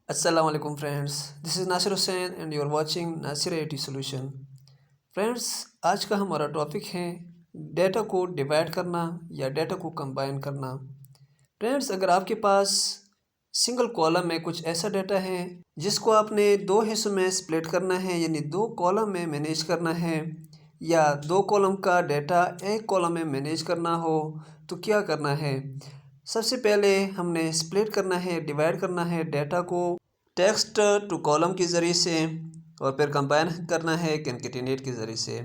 Assalamualaikum friends, this is Nasir Hussain and you are watching Nasir I T solution. Friends, आज का हमारा topic है data को डिवाइड करना या डेटा को कंबाइन करना। फ्रेंड्स, अगर आपके पास सिंगल कॉलम में कुछ ऐसा डेटा है जिसको आपने दो हिस्सों में स्प्लिट करना है, यानी दो कॉलम में मैनेज करना है, या दो कॉलम का डेटा एक कॉलम में मैनेज करना हो, तो क्या करना है? सबसे पहले हमने स्प्लिट करना है, डिवाइड करना है डेटा को टेक्स्ट टू कॉलम के ज़रिए से, और फिर कंबाइन करना है कॉन्कैटिनेट के ज़रिए से।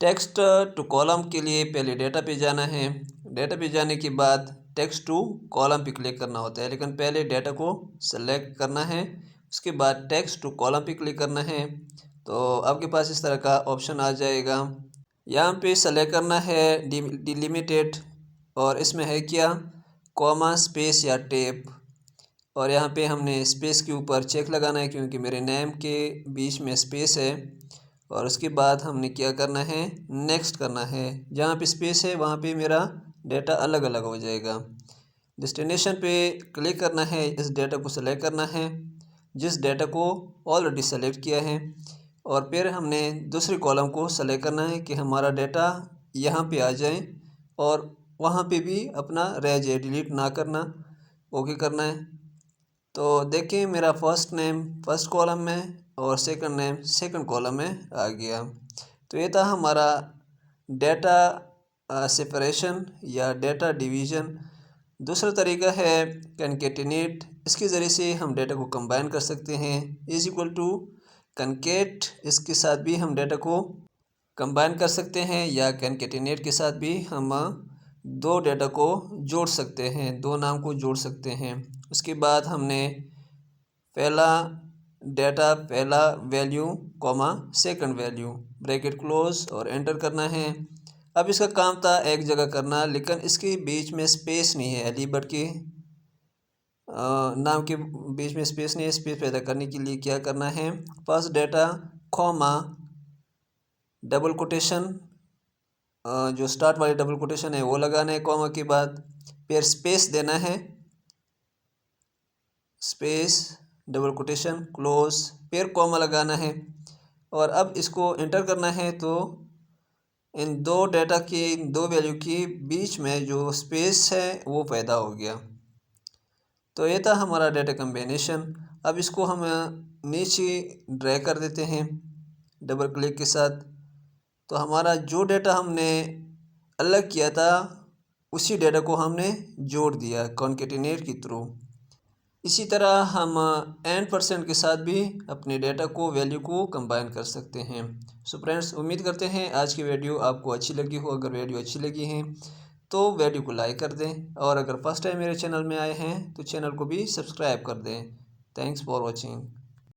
टेक्स्ट टू कॉलम के लिए पहले डेटा पे जाना है, डेटा पे जाने के बाद टेक्स्ट टू कॉलम पे क्लिक करना होता है, लेकिन पहले डेटा को सेलेक्ट करना है, उसके बाद टेक्स्ट टू कॉलम पे क्लिक करना है। तो आपके पास इस तरह का ऑप्शन आ जाएगा। यहाँ पे सेलेक्ट करना है डिलिमिटेड, और इसमें है क्या, कॉमा, स्पेस या टैब। और यहाँ पे हमने स्पेस के ऊपर चेक लगाना है क्योंकि मेरे नेम के बीच में स्पेस है। और उसके बाद हमने क्या करना है, नेक्स्ट करना है। जहाँ पे स्पेस है वहाँ पे मेरा डेटा अलग अलग हो जाएगा। डेस्टिनेशन पे क्लिक करना है, इस डेटा को सेलेक्ट करना है जिस डेटा को ऑलरेडी सेलेक्ट किया है, और फिर हमने दूसरी कॉलम को सेलेक्ट करना है कि हमारा डेटा यहाँ पे आ जाए और वहाँ पे भी अपना रह जाए, डिलीट ना करना, ओके करना है। तो देखिए मेरा फर्स्ट नेम फर्स्ट कॉलम में और सेकंड नेम सेकंड कॉलम में आ गया। तो ये था हमारा डेटा सेपरेशन या डेटा डिवीज़न। दूसरा तरीका है कॉन्कैटिनेट, इसके ज़रिए से हम डेटा को कंबाइन कर सकते हैं। इज इक्वल टू कॉन्कैट, इसके साथ भी हम डेटा को कंबाइन कर सकते हैं, या कॉन्कैटिनेट के साथ भी हम दो डेटा को जोड़ सकते हैं, दो नाम को जोड़ सकते हैं। उसके बाद हमने पहला डेटा, पहला value comma second value, bracket close और एंटर करना है। अब इसका काम था एक जगह करना, लेकिन इसके बीच में स्पेस नहीं है, अलीबट के नाम के बीच में स्पेस नहीं है। स्पेस पैदा करने के लिए क्या करना है, first data comma double quotation, जो स्टार्ट वाली डबल कोटेशन है वो लगाना है कॉमा के बाद, फिर स्पेस देना है, स्पेस डबल कोटेशन क्लोज, फिर कॉमा लगाना है, और अब इसको एंटर करना है। तो इन दो डेटा की, इन दो वैल्यू के बीच में जो स्पेस है वो पैदा हो गया। तो ये था हमारा डेटा कम्बिनेशन। अब इसको हम नीचे ड्रैग कर देते हैं डबल क्लिक के साथ। तो हमारा जो डेटा हमने अलग किया था उसी डेटा को हमने जोड़ दिया कॉन्कैटिनेट के थ्रू। इसी तरह हम %% के साथ भी अपने डेटा को, वैल्यू को कंबाइन कर सकते हैं। सो फ्रेंड्स, उम्मीद करते हैं आज की वीडियो आपको अच्छी लगी हो। अगर वीडियो अच्छी लगी है तो वीडियो को लाइक कर दें, और अगर फर्स्ट टाइम मेरे चैनल में आए हैं तो चैनल को भी सब्सक्राइब कर दें। Thanks for watching.